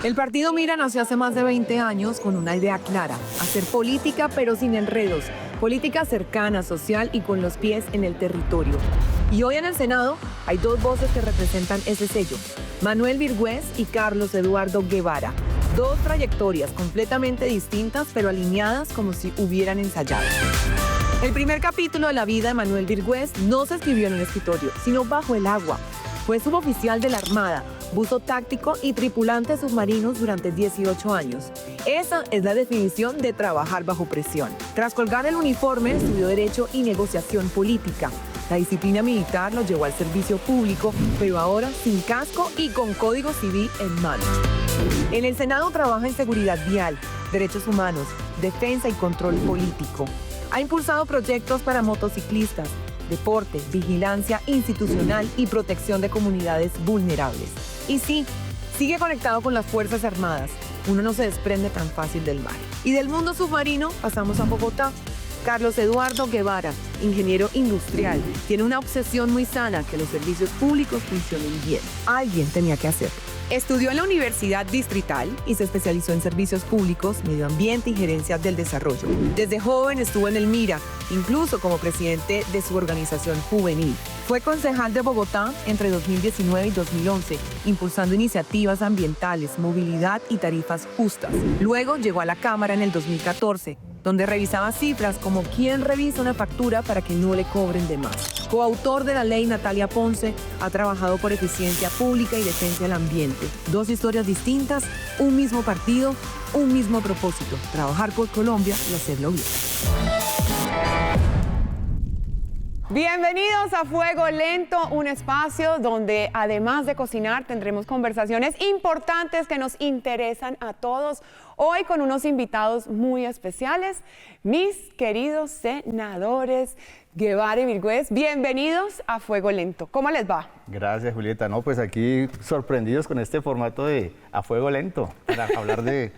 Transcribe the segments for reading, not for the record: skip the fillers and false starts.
El partido Mira nació hace más de 20 años con una idea clara: hacer política pero sin enredos, política cercana, social y con los pies en el territorio. Y hoy en el Senado hay dos voces que representan ese sello: Manuel Virgües y Carlos Eduardo Guevara. Dos trayectorias completamente distintas pero alineadas como si hubieran ensayado. El primer capítulo de la vida de Manuel Virgües no se escribió en un escritorio, sino bajo el agua. Fue suboficial de la Armada, buzo táctico y tripulante de submarinos durante 18 años. Esa es la definición de trabajar bajo presión. Tras colgar el uniforme, estudió Derecho y Negociación Política. La disciplina militar lo llevó al servicio público, pero ahora sin casco y con código civil en mano. En el Senado trabaja en seguridad vial, derechos humanos, defensa y control político. Ha impulsado proyectos para motociclistas, deporte, vigilancia institucional y protección de comunidades vulnerables. Y sí, sigue conectado con las Fuerzas Armadas. Uno no se desprende tan fácil del mar. Y del mundo submarino pasamos a Bogotá. Carlos Eduardo Guevara, ingeniero industrial, tiene una obsesión muy sana: que los servicios públicos funcionen bien. Alguien tenía que hacerlo. Estudió en la Universidad Distrital y se especializó en servicios públicos, medio ambiente y gerencia del desarrollo. Desde joven estuvo en el Mira, incluso como presidente de su organización juvenil. Fue concejal de Bogotá entre 2019 y 2011, impulsando iniciativas ambientales, movilidad y tarifas justas. Luego llegó a la Cámara en el 2014, donde revisaba cifras como quién revisa una factura para que no le cobren de más. Coautor de la ley Natalia Ponce, ha trabajado por eficiencia pública y defensa del ambiente. Dos historias distintas, un mismo partido, un mismo propósito: trabajar por Colombia y hacerlo bien. Bienvenidos a Fuego Lento, un espacio donde además de cocinar tendremos conversaciones importantes que nos interesan a todos. Hoy con unos invitados muy especiales, mis queridos senadores Guevara y Virgües. Bienvenidos a Fuego Lento. ¿Cómo les va? Gracias, Julieta. No, pues aquí sorprendidos con este formato de A Fuego Lento, para hablar de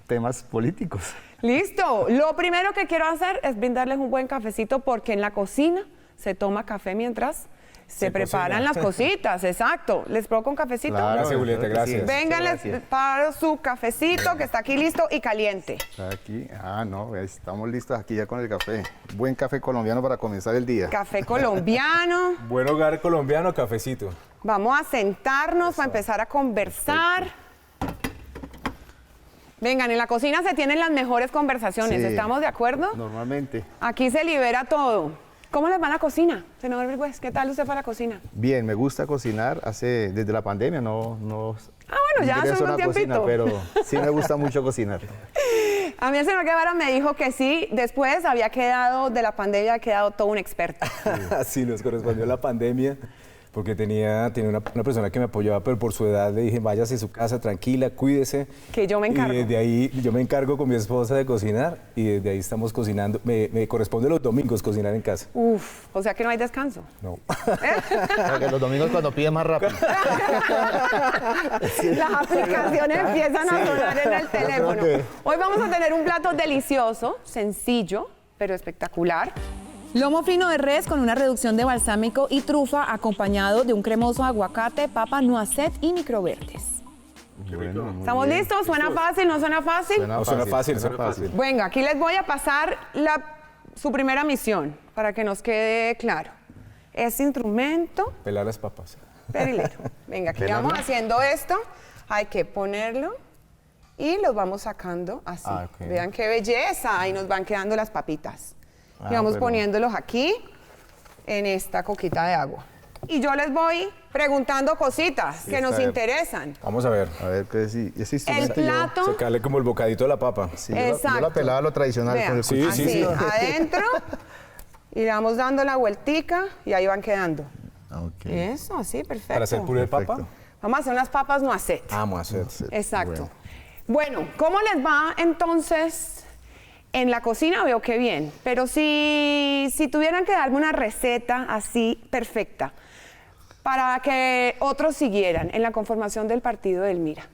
temas políticos. Listo. Lo primero que quiero hacer es brindarles un buen cafecito, porque en la cocina se toma café mientras se preparan las cositas. Exacto. ¿Les provoco un cafecito? Claro, gracias, Julieta, gracias. Vengan, les preparo su cafecito, que está aquí listo y caliente. Está aquí. No, estamos listos aquí ya con el café. Buen café colombiano para comenzar el día. Café colombiano. Buen hogar colombiano, cafecito. Vamos a sentarnos para empezar a conversar. Vengan, en la cocina se tienen las mejores conversaciones, sí. ¿Estamos de acuerdo? Normalmente. Aquí se libera todo. ¿Cómo les va la cocina, senador Virgües? ¿Qué tal usted para la cocina? Bien, me gusta cocinar. Desde la pandemia no bueno, ya hace un tiempito. Cocina, pero sí me gusta mucho cocinar. A mí el señor Guevara me dijo que sí, después de la pandemia había quedado todo un experto. Sí, nos correspondió la pandemia, porque tenía una persona que me apoyaba, pero por su edad le dije: váyase a su casa, tranquila, cuídese. Que yo me encargo. Y desde ahí yo me encargo con mi esposa de cocinar, y desde ahí estamos cocinando. Me corresponde los domingos cocinar en casa. Uf, o sea que no hay descanso. No. Porque los domingos cuando pide más rápido. Las aplicaciones empiezan a sonar en el teléfono. Hoy vamos a tener un plato delicioso, sencillo, pero espectacular. Lomo fino de res con una reducción de balsámico y trufa, acompañado de un cremoso aguacate, papa, noisette y microverdes. Bueno, ¿Estamos listos? ¿Suena fácil? ¿No suena fácil? Suena fácil. Venga, aquí les voy a pasar su primera misión, para que nos quede claro. Este instrumento... Pelar las papas. Perilero. Venga, aquí vamos haciendo esto. Hay que ponerlo y los vamos sacando así. Okay. Vean qué belleza. Ahí nos van quedando las papitas. Y vamos poniéndolos aquí, en esta coquita de agua. Y yo les voy preguntando cositas que nos interesan. Vamos a ver. A ver, ¿qué es ese instrumento? El plato... Sacarle como el bocadito de la papa. Sí, exacto. Yo la pelaba lo tradicional. Vean, con el sí, cuchillo. así, sí. adentro, y le vamos dando la vueltica y ahí van quedando. Okay. Eso, así, perfecto. Para hacer puré de papa. Perfecto. Vamos a hacer unas papas noisette. Vamos a hacer. Exacto. Bueno, ¿cómo les va entonces? En la cocina veo que bien, pero si tuvieran que darme una receta así perfecta para que otros siguieran en la conformación del partido del Mira,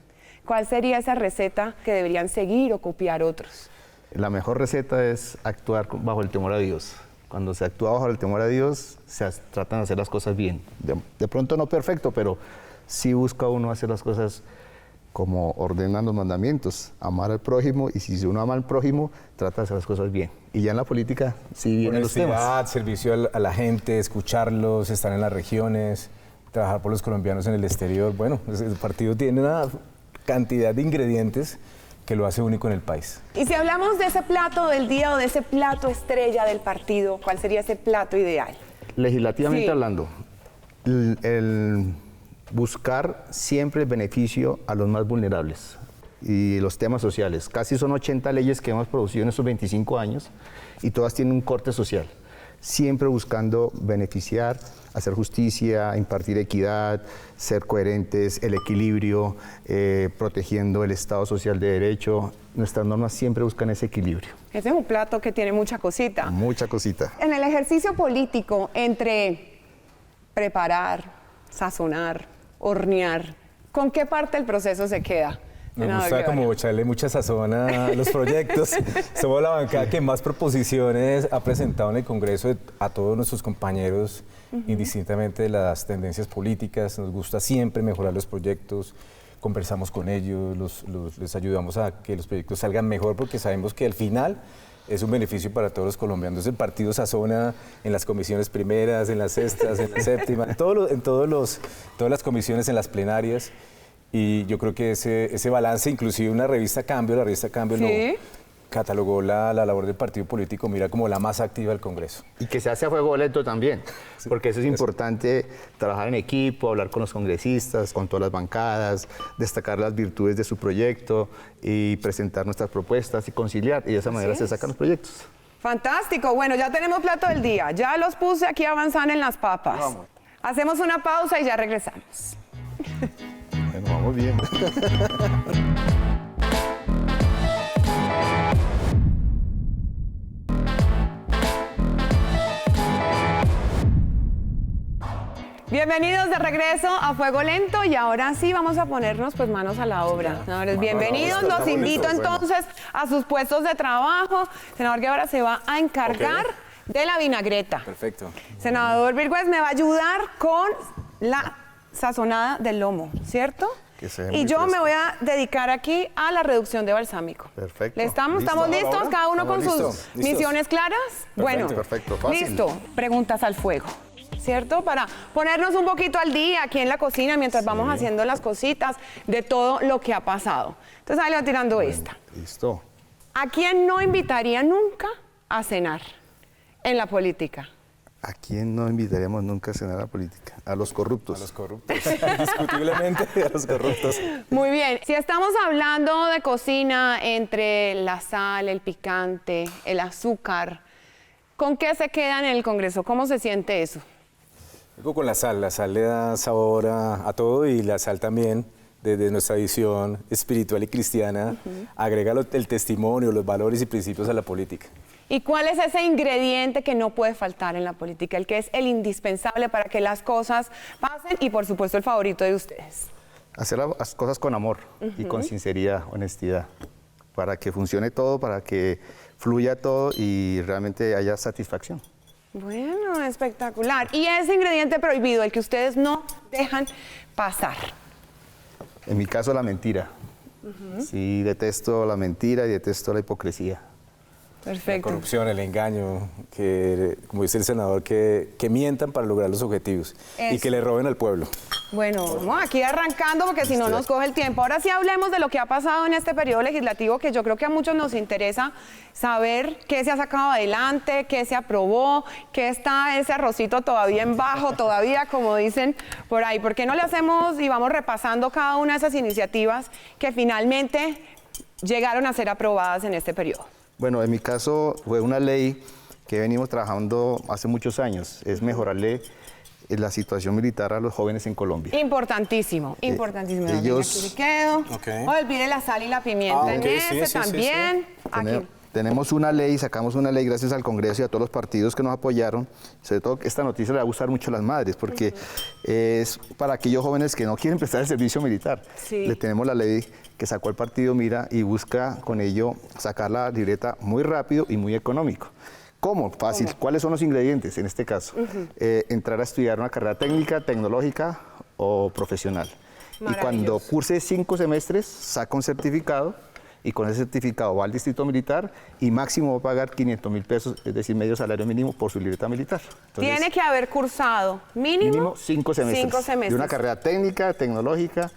¿cuál sería esa receta que deberían seguir o copiar otros? La mejor receta es actuar bajo el temor a Dios. Cuando se actúa bajo el temor a Dios, se tratan de hacer las cosas bien. De pronto no perfecto, pero sí busca uno hacer las cosas como ordenan los mandamientos, amar al prójimo, y si uno ama al prójimo, trata de hacer las cosas bien. Y ya en la política sí vienen los temas. Honestidad, servicio a la gente, escucharlos, estar en las regiones, trabajar por los colombianos en el exterior. Bueno, el partido tiene una cantidad de ingredientes que lo hace único en el país. Y si hablamos de ese plato del día o de ese plato estrella del partido, ¿cuál sería ese plato ideal? Legislativamente Sí. hablando, el buscar siempre el beneficio a los más vulnerables y los temas sociales. Casi son 80 leyes que hemos producido en estos 25 años y todas tienen un corte social, siempre buscando beneficiar, hacer justicia, impartir equidad, ser coherentes, el equilibrio, protegiendo el Estado social de derecho. Nuestras normas siempre buscan ese equilibrio. Ese es un plato que tiene mucha cosita. Mucha cosita. En el ejercicio político, entre preparar, sazonar, hornear, ¿con qué parte del proceso se queda? Nos Senador gusta Guevara. como echarle mucha sazón a los proyectos. Somos la bancada que más proposiciones ha presentado en el Congreso a todos nuestros compañeros, indistintamente de las tendencias políticas. Nos gusta siempre mejorar los proyectos, conversamos con ellos, les ayudamos a que los proyectos salgan mejor, porque sabemos que al final es un beneficio para todos los colombianos. Entonces el partido sazona en las comisiones primeras, en las sextas, en la séptima, en todas las comisiones, en las plenarias. Y yo creo que ese balance, inclusive la revista Cambio Sí. lo catalogó la labor del partido político, mira, como la más activa del Congreso. Y que se hace a fuego lento también, porque eso es importante, trabajar en equipo, hablar con los congresistas, con todas las bancadas, destacar las virtudes de su proyecto y presentar nuestras propuestas y conciliar, y de esa manera se sacan los proyectos. Fantástico. Bueno, ya tenemos plato del día. Ya los puse aquí a avanzar en las papas. Vamos. Hacemos una pausa y ya regresamos. Bueno, vamos bien. Bienvenidos de regreso a Fuego Lento y ahora sí vamos a ponernos pues manos a la obra. Senadores, bienvenidos. Los invito entonces a sus puestos de trabajo. Senador Guevara se va a encargar de la vinagreta. Perfecto. Senador Virgües me va a ayudar con la sazonada del lomo, ¿cierto? Que se ve Y muy yo me fresco. voy a dedicar aquí a la reducción de balsámico. Perfecto. ¿Le estamos? ¿Estamos ¿Listo? listos? ¿Cada uno con Estamos sus listos. misiones claras? Bueno, perfecto, fácil. listo. Preguntas al fuego, ¿cierto? Para ponernos un poquito al día aquí en la cocina mientras vamos haciendo las cositas de todo lo que ha pasado. Entonces ahí le voy tirando esta. Listo. ¿A quién no invitaría nunca a cenar en la política? ¿A quién no invitaríamos nunca a cenar a la política? A los corruptos. A los corruptos, indiscutiblemente a los corruptos. Muy bien. Si estamos hablando de cocina entre la sal, el picante, el azúcar, ¿con qué se quedan en el Congreso? ¿Cómo se siente eso? Luego con la sal le da sabor a todo, y la sal también, desde nuestra visión espiritual y cristiana, agrega el testimonio, los valores y principios a la política. ¿Y cuál es ese ingrediente que no puede faltar en la política, el que es el indispensable para que las cosas pasen y, por supuesto, el favorito de ustedes? Hacer las cosas con amor y con sinceridad, honestidad, para que funcione todo, para que fluya todo y realmente haya satisfacción. Bueno, espectacular. ¿Y ese ingrediente prohibido, el que ustedes no dejan pasar? En mi caso, la mentira. Sí, detesto la mentira y detesto la hipocresía. La Perfecto. corrupción, el engaño, que, como dice el senador, que mientan para lograr los objetivos y Eso. que le roben al pueblo. Bueno, vamos aquí arrancando porque si no nos coge el tiempo. Ahora sí hablemos de lo que ha pasado en este periodo legislativo, que yo creo que a muchos nos interesa saber qué se ha sacado adelante, qué se aprobó, qué está ese arrocito todavía en bajo, todavía como dicen por ahí. ¿Por qué no le hacemos y vamos repasando cada una de esas iniciativas que finalmente llegaron a ser aprobadas en este periodo? Bueno, en mi caso fue una ley que venimos trabajando hace muchos años, es mejorarle la situación militar a los jóvenes en Colombia. Importantísimo, importantísimo. Venga, ellos- aquí le quedo. Ok. No olvide la sal y la pimienta en ok, sí, ese sí, también. Aquí. Tenemos una ley, sacamos una ley gracias al Congreso y a todos los partidos que nos apoyaron. Sobre todo esta noticia le va a gustar mucho a las madres porque es para aquellos jóvenes que no quieren prestar el servicio militar. Sí. Le tenemos la ley que sacó el partido Mira y busca con ello sacar la libreta muy rápido y muy económico. ¿Cómo? Fácil. ¿Cuáles son los ingredientes en este caso? Entrar a estudiar una carrera técnica, tecnológica o profesional. Y cuando curse 5 semestres, saca un certificado y con ese certificado va al distrito militar y máximo va a pagar 500.000 pesos, es decir, medio salario mínimo por su libreta militar. Entonces, tiene que haber cursado mínimo 5 semestres. 5 semestres. De una carrera técnica, tecnológica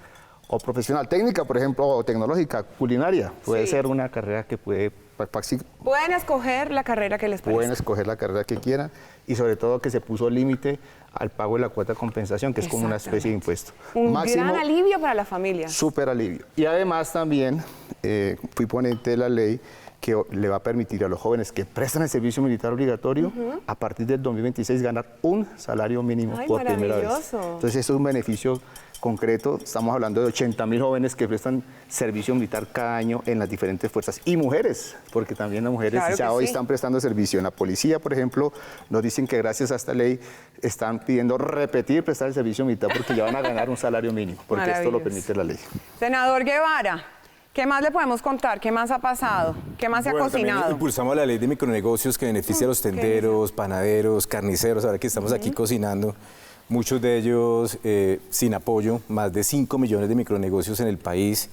o profesional. Técnica, por ejemplo, o tecnológica, culinaria. Puede ser una carrera que puede... Pueden escoger la carrera que les parezca. Pueden escoger la carrera que quieran y sobre todo que se puso límite al pago de la cuota de compensación, que es como una especie de impuesto. Un gran alivio para la familia. Súper alivio. Y además también fui ponente de la ley que le va a permitir a los jóvenes que prestan el servicio militar obligatorio a partir del 2026 ganar un salario mínimo por primera vez. Entonces eso es un beneficio concreto. Estamos hablando de 80.000 jóvenes que prestan servicio militar cada año en las diferentes fuerzas. Y mujeres, porque también las mujeres ya hoy están prestando servicio. En la policía, por ejemplo, nos dicen que gracias a esta ley están pidiendo prestar el servicio militar porque ya van a ganar un salario mínimo, porque esto lo permite la ley. Senador Guevara, ¿qué más le podemos contar? ¿Qué más ha pasado? ¿Qué más se ha cocinado? También impulsamos la ley de micronegocios que beneficia a los tenderos, panaderos, carniceros, ahora que estamos aquí cocinando. Muchos de ellos sin apoyo, más de 5 millones de micronegocios en el país.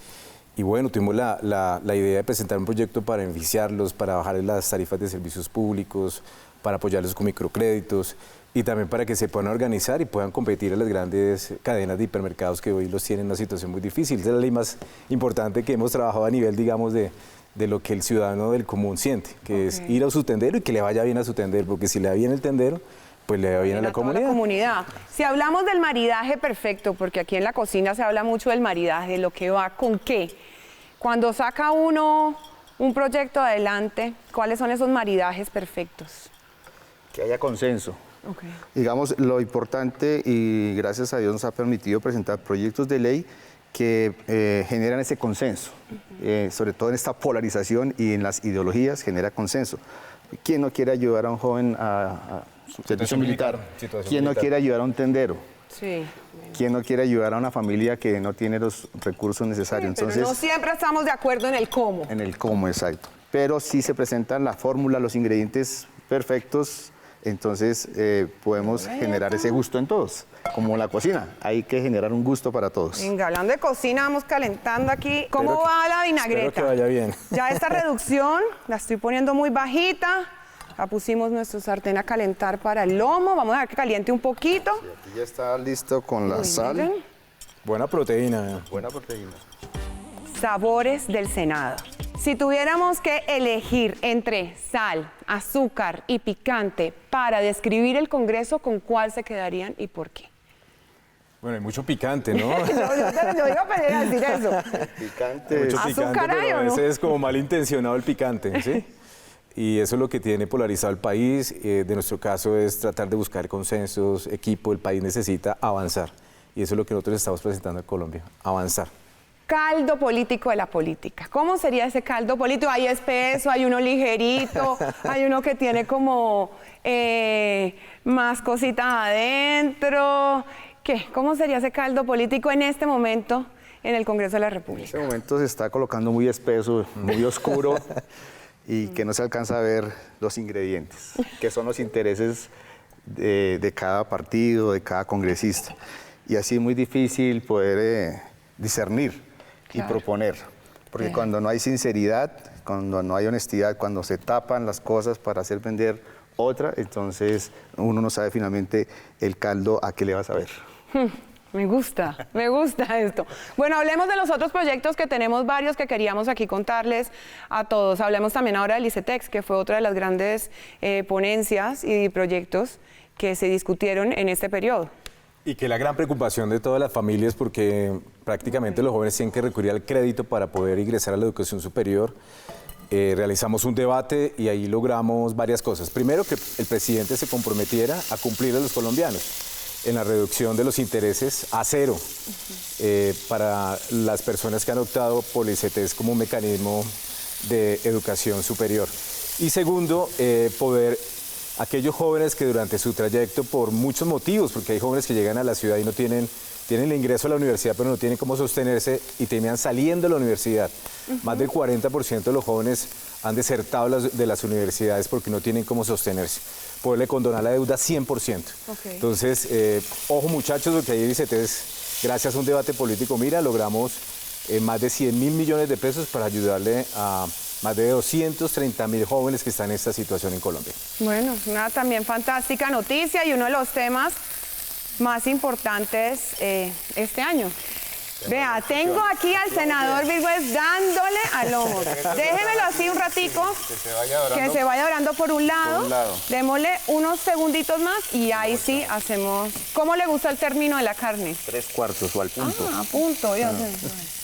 Y bueno, tuvimos la idea de presentar un proyecto para beneficiarlos, para bajar las tarifas de servicios públicos, para apoyarlos con microcréditos y también para que se puedan organizar y puedan competir a las grandes cadenas de hipermercados que hoy los tienen en una situación muy difícil. Esa es la ley más importante que hemos trabajado a nivel, digamos, de lo que el ciudadano del común siente, que es ir a su tendero y que le vaya bien a su tendero, porque si le va bien el tendero, pues le va bien a la comunidad. Si hablamos del maridaje perfecto, porque aquí en la cocina se habla mucho del maridaje, lo que va con qué. Cuando saca uno un proyecto adelante, ¿cuáles son esos maridajes perfectos? Que haya consenso. Digamos, lo importante, y gracias a Dios nos ha permitido presentar proyectos de ley que generan ese consenso, sobre todo en esta polarización y en las ideologías genera consenso. ¿Quién no quiere ayudar a un joven a su servicio militar? ¿Quién no quiere ayudar a un tendero? Sí. ¿Quién no quiere ayudar a una familia que no tiene los recursos necesarios? Sí, entonces, no siempre estamos de acuerdo en el cómo. En el cómo, exacto. Pero sí se presentan la fórmula, los ingredientes perfectos, entonces podemos generar ese gusto en todos. Como la cocina, hay que generar un gusto para todos. Venga, hablando de cocina, vamos calentando aquí. ¿Cómo va la vinagreta? Espero que vaya bien. Ya esta reducción la estoy poniendo muy bajita. Ya pusimos nuestro sartén a calentar para el lomo. Vamos a dejar que caliente un poquito. Sí, aquí ya está listo con la sal. Miren. Buena proteína. Buena proteína. Sabores del Senado. Si tuviéramos que elegir entre sal, azúcar y picante para describir el Congreso, ¿con cuál se quedarían y por qué? Bueno, hay mucho picante, ¿no? yo iba a pedir a decir eso. Picante. Mucho picante, ¿Azúcar hay pero o a no? veces es como malintencionado el picante, ¿sí? Y eso es lo que tiene polarizado el país. De nuestro caso es tratar de buscar consensos, equipo. El país necesita avanzar. Y eso es lo que nosotros estamos presentando en Colombia, avanzar. Caldo político de la política. ¿Cómo sería ese caldo político? Hay espeso, hay uno ligerito, hay uno que tiene como más cositas adentro. ¿Qué? ¿Cómo sería ese caldo político en este momento en el Congreso de la República? En este momento se está colocando muy espeso, muy oscuro y que no se alcanza a ver los ingredientes, que son los intereses de cada partido, de cada congresista. Y así es muy difícil poder discernir y proponer, porque cuando no hay sinceridad, cuando no hay honestidad, cuando se tapan las cosas para hacer vender otra, entonces uno no sabe finalmente el caldo a qué le va a saber. Me gusta esto. Bueno, hablemos de los otros proyectos que tenemos varios que queríamos aquí contarles a todos. Hablemos también ahora del ICETEX, que fue otra de las grandes ponencias y proyectos que se discutieron en este periodo. Y que la gran preocupación de todas las familias, porque prácticamente los jóvenes tienen que recurrir al crédito para poder ingresar a la educación superior. Realizamos un debate y ahí logramos varias cosas. Primero, que el presidente se comprometiera a cumplir a los colombianos en la reducción de los intereses a cero para las personas que han optado por el ICETEX como un mecanismo de educación superior. Y segundo, poder aquellos jóvenes que durante su trayecto, por muchos motivos, porque hay jóvenes que llegan a la ciudad y no tienen el ingreso a la universidad, pero no tienen cómo sostenerse y terminan saliendo de la universidad. Más del 40% de los jóvenes han desertado de las universidades porque no tienen cómo sostenerse. Poderle condonar la deuda 100%. Entonces, ojo muchachos, porque ahí el ICETEX gracias a un debate político, mira, logramos más de 100.000 millones de pesos para ayudarle a más de 230.000 jóvenes que están en esta situación en Colombia. Bueno, una también fantástica noticia y uno de los temas más importantes este año. Vea, tengo aquí al senador Virgües dándole al lomo. Déjemelo así un ratico, que se vaya orando por un lado. Démosle unos segunditos más y ahí sí hacemos... ¿Cómo le gusta el término de la carne? 3/4 o al punto. Ah, a punto, ya sé.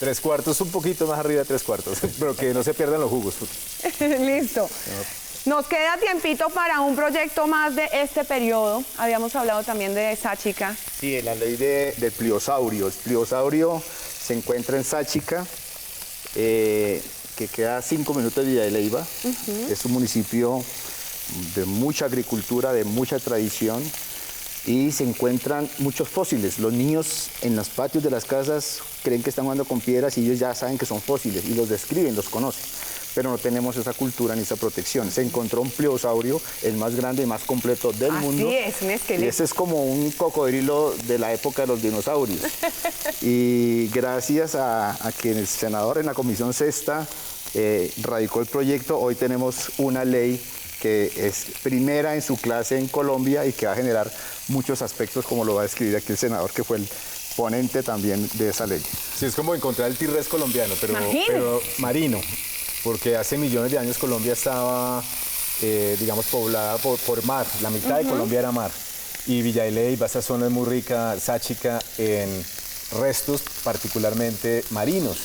3/4, un poquito más arriba de 3/4, pero que no se pierdan los jugos. Listo. Nos queda tiempito para un proyecto más de este periodo. Habíamos hablado también de Sáchica. Sí, la ley del pliosaurio. El pliosaurio se encuentra en Sáchica, que queda a 5 minutos de Villa de Leyva. Es un municipio de mucha agricultura, de mucha tradición, y se encuentran muchos fósiles. Los niños en los patios de las casas creen que están jugando con piedras y ellos ya saben que son fósiles y los describen, los conocen. Pero no tenemos esa cultura ni esa protección. Se encontró un pliosaurio, el más grande y más completo del mundo. Así es, un esqueleto. Y ese es como un cocodrilo de la época de los dinosaurios. Y gracias a que el senador en la Comisión Sexta radicó el proyecto, hoy tenemos una ley que es primera en su clase en Colombia y que va a generar muchos aspectos, como lo va a describir aquí el senador, que fue el ponente también de esa ley. Sí, es como encontrar el T-Rex colombiano, pero marino. Porque hace millones de años Colombia estaba, digamos, poblada por mar. La mitad de Colombia era mar. Y Villa de Leyva, esa zona es muy rica, Sáchica, en restos particularmente marinos.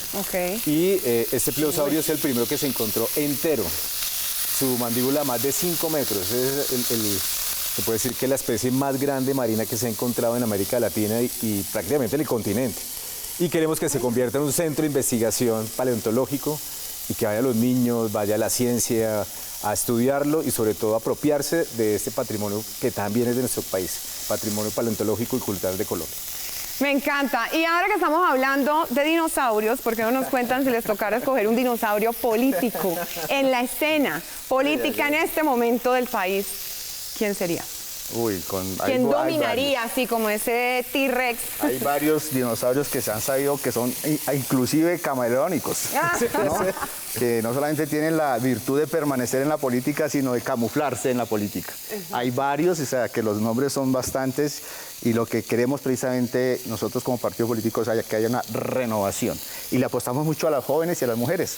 Y este pliosaurio es el primero que se encontró entero. Su mandíbula más de 5 metros. Es se puede decir que es la especie más grande marina que se ha encontrado en América Latina y prácticamente en el continente. Y queremos que se convierta en un centro de investigación paleontológico y que vaya los niños, vaya la ciencia a estudiarlo y sobre todo apropiarse de este patrimonio que también es de nuestro país, patrimonio paleontológico y cultural de Colombia. Me encanta. Y ahora que estamos hablando de dinosaurios, ¿por qué no nos cuentan si les tocara escoger un dinosaurio político en la escena política en este momento del país? ¿Quién sería? ¿Quién dominaría, así como ese T-Rex? Hay varios dinosaurios que se han sabido que son inclusive camaleónicos, ¿no? Que no solamente tienen la virtud de permanecer en la política, sino de camuflarse en la política. Hay varios, o sea, que los nombres son bastantes y lo que queremos precisamente nosotros como partido político es que haya una renovación. Y le apostamos mucho a las jóvenes y a las mujeres,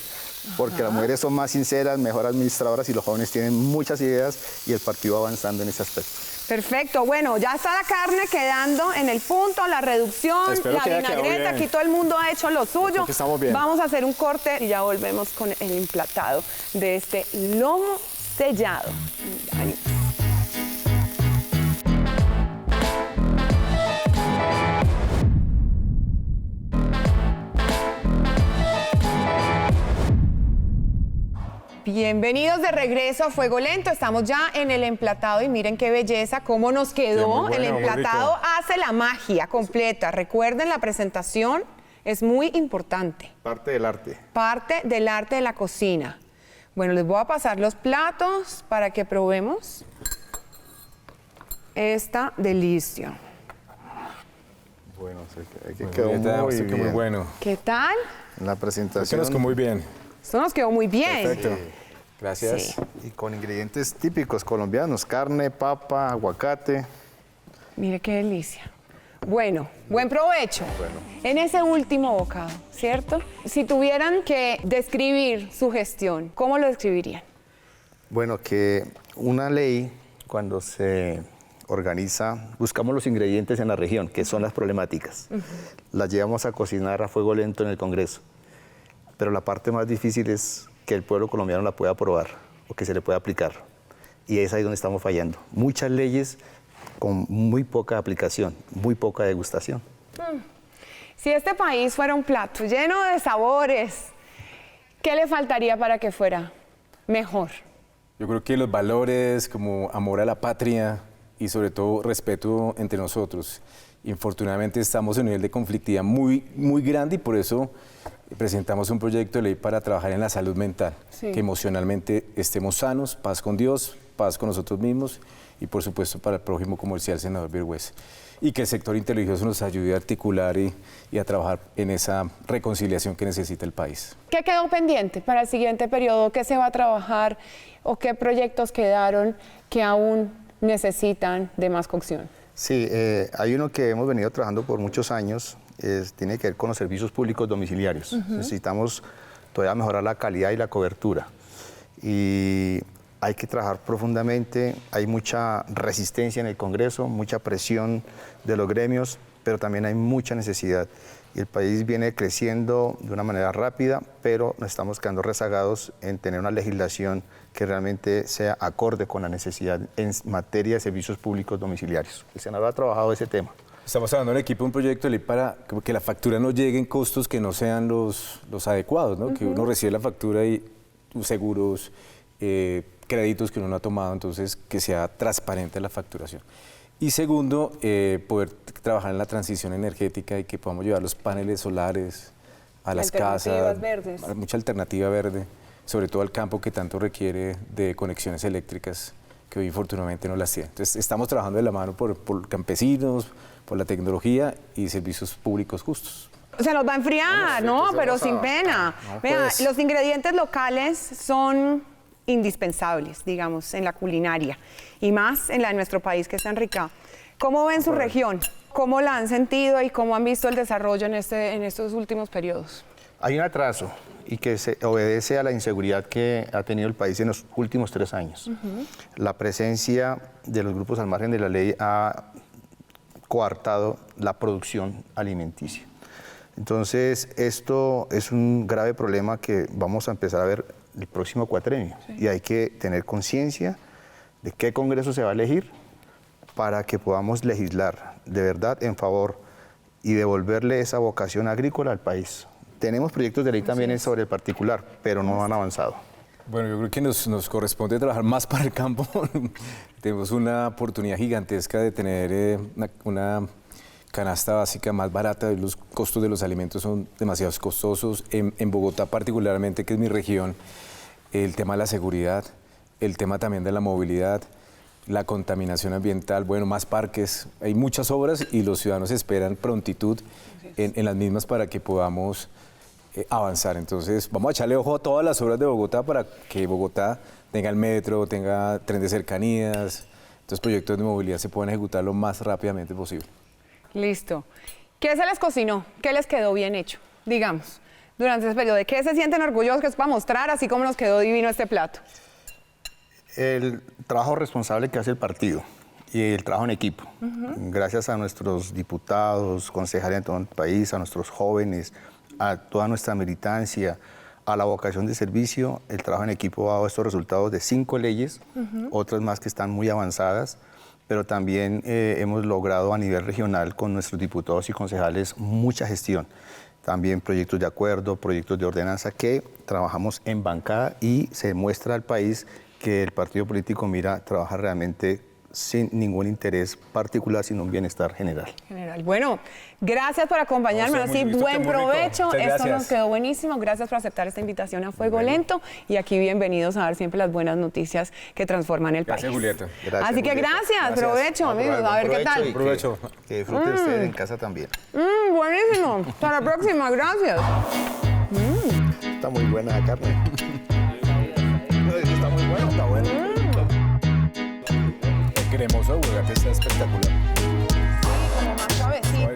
porque las mujeres son más sinceras, mejor administradoras y los jóvenes tienen muchas ideas y el partido va avanzando en ese aspecto. Perfecto, bueno, ya está la carne quedando en el punto, la reducción, la vinagreta, aquí todo el mundo ha hecho lo suyo. Vamos a hacer un corte y ya volvemos con el emplatado de este lomo sellado. Ahí. Bienvenidos de regreso a Fuego Lento. Estamos ya en el emplatado y miren qué belleza, cómo nos quedó. Bueno, el emplatado hace la magia completa. Recuerden, la presentación es muy importante. Parte del arte. Parte del arte de la cocina. Bueno, les voy a pasar los platos para que probemos esta delicia. Bueno, quedó muy bien. Muy bueno. ¿Qué tal? La presentación. Nos quedó muy bien. Esto nos quedó muy bien. Perfecto. Gracias. Sí. Y con ingredientes típicos colombianos, carne, papa, aguacate. Mire qué delicia. Bueno, buen provecho. En ese último bocado, ¿cierto? Si tuvieran que describir su gestión, ¿cómo lo describirían? Bueno, que una ley, cuando se organiza, buscamos los ingredientes en la región, que son las problemáticas. Las llevamos a cocinar a fuego lento en el Congreso. Pero la parte más difícil es que el pueblo colombiano la pueda aprobar o que se le pueda aplicar. Y es ahí donde estamos fallando. Muchas leyes con muy poca aplicación, muy poca degustación. Si este país fuera un plato lleno de sabores, ¿qué le faltaría para que fuera mejor? Yo creo que los valores como amor a la patria y sobre todo respeto entre nosotros. Infortunadamente estamos en un nivel de conflictividad muy grande y por eso presentamos un proyecto de ley para trabajar en la salud mental, que emocionalmente estemos sanos, paz con Dios, paz con nosotros mismos y por supuesto para el prójimo, como decía el senador Virgües. y que el sector interreligioso nos ayude a articular y a trabajar en esa reconciliación que necesita el país. ¿Qué quedó pendiente para el siguiente periodo? ¿Qué se va a trabajar o qué proyectos quedaron que aún necesitan de más cocción? Sí, hay uno que hemos venido trabajando por muchos años, tiene que ver con los servicios públicos domiciliarios. Necesitamos todavía mejorar la calidad y la cobertura. Y hay que trabajar profundamente, hay mucha resistencia en el Congreso, mucha presión de los gremios, pero también hay mucha necesidad. Y el país viene creciendo de una manera rápida, pero nos estamos quedando rezagados en tener una legislación que realmente sea acorde con la necesidad en materia de servicios públicos domiciliarios. El senador ha trabajado ese tema. Estamos hablando en equipo de un proyecto de ley para que la factura no llegue en costos que no sean los adecuados, ¿no? Que uno recibe la factura y seguros, créditos que uno no ha tomado, entonces que sea transparente la facturación. Y segundo, poder trabajar en la transición energética y que podamos llevar los paneles solares a las casas, verdes. mucha alternativa verde, sobre todo al campo que tanto requiere de conexiones eléctricas que hoy infortunadamente no las tiene. Entonces estamos trabajando de la mano por campesinos, por la tecnología y servicios públicos justos. Se nos va a enfriar, ¿no? Pero sin pena. Vea, pues. los ingredientes locales son indispensables, digamos, en la culinaria y más en la de nuestro país que es tan rica. ¿Cómo ven su región? ¿Cómo la han sentido y cómo han visto el desarrollo en estos últimos periodos? Hay un atraso y que se obedece a la inseguridad que ha tenido el país en los últimos 3 años. La presencia de los grupos al margen de la ley ha coartado la producción alimenticia. Entonces, esto es un grave problema que vamos a empezar a ver el próximo cuatrenio. Y hay que tener conciencia de qué Congreso se va a elegir para que podamos legislar de verdad en favor y devolverle esa vocación agrícola al país. Tenemos proyectos de ley también sobre el particular, pero no han avanzado. Bueno, yo creo que nos corresponde trabajar más para el campo. Tenemos una oportunidad gigantesca de tener una canasta básica más barata. Los costos de los alimentos son demasiado costosos. En Bogotá particularmente, que es mi región, el tema de la seguridad, el tema también de la movilidad, la contaminación ambiental, bueno, más parques. Hay muchas obras y los ciudadanos esperan prontitud en las mismas para que podamos avanzar. Entonces, vamos a echarle ojo a todas las obras de Bogotá para que Bogotá tenga el metro, tenga tren de cercanías. Estos proyectos de movilidad se puedan ejecutar lo más rápidamente posible. Listo. ¿Qué se les cocinó? ¿Qué les quedó bien hecho? Digamos, durante ese periodo. ¿De qué se sienten orgullosos que es para mostrar así como nos quedó divino este plato? El trabajo responsable que hace el partido y el trabajo en equipo. Gracias a nuestros diputados, concejales de todo el país, a nuestros jóvenes, a toda nuestra militancia, a la vocación de servicio, el trabajo en equipo ha dado estos resultados de 5 leyes, otras más que están muy avanzadas, pero también hemos logrado a nivel regional con nuestros diputados y concejales mucha gestión. También proyectos de acuerdo, proyectos de ordenanza que trabajamos en bancada y se muestra al país que el partido político mira trabajar realmente sin ningún interés particular, sino un bienestar general. Bueno, gracias por acompañarme. No, Así, muy buen provecho. Muchas Esto gracias. nos quedó buenísimo. Gracias por aceptar esta invitación a Fuego Lento. Y aquí bienvenidos a dar siempre las buenas noticias que transforman el Gracias, país. Julieta. Gracias, Así que Julieta. gracias. Provecho, amigos. A ver qué tal. Provecho. Que disfruten ustedes en casa también. Buenísimo. Hasta la próxima. Gracias. Está muy buena la carne. No, es que está muy bueno, está bueno. El cremoso de aguacate está espectacular. Como más suavecito.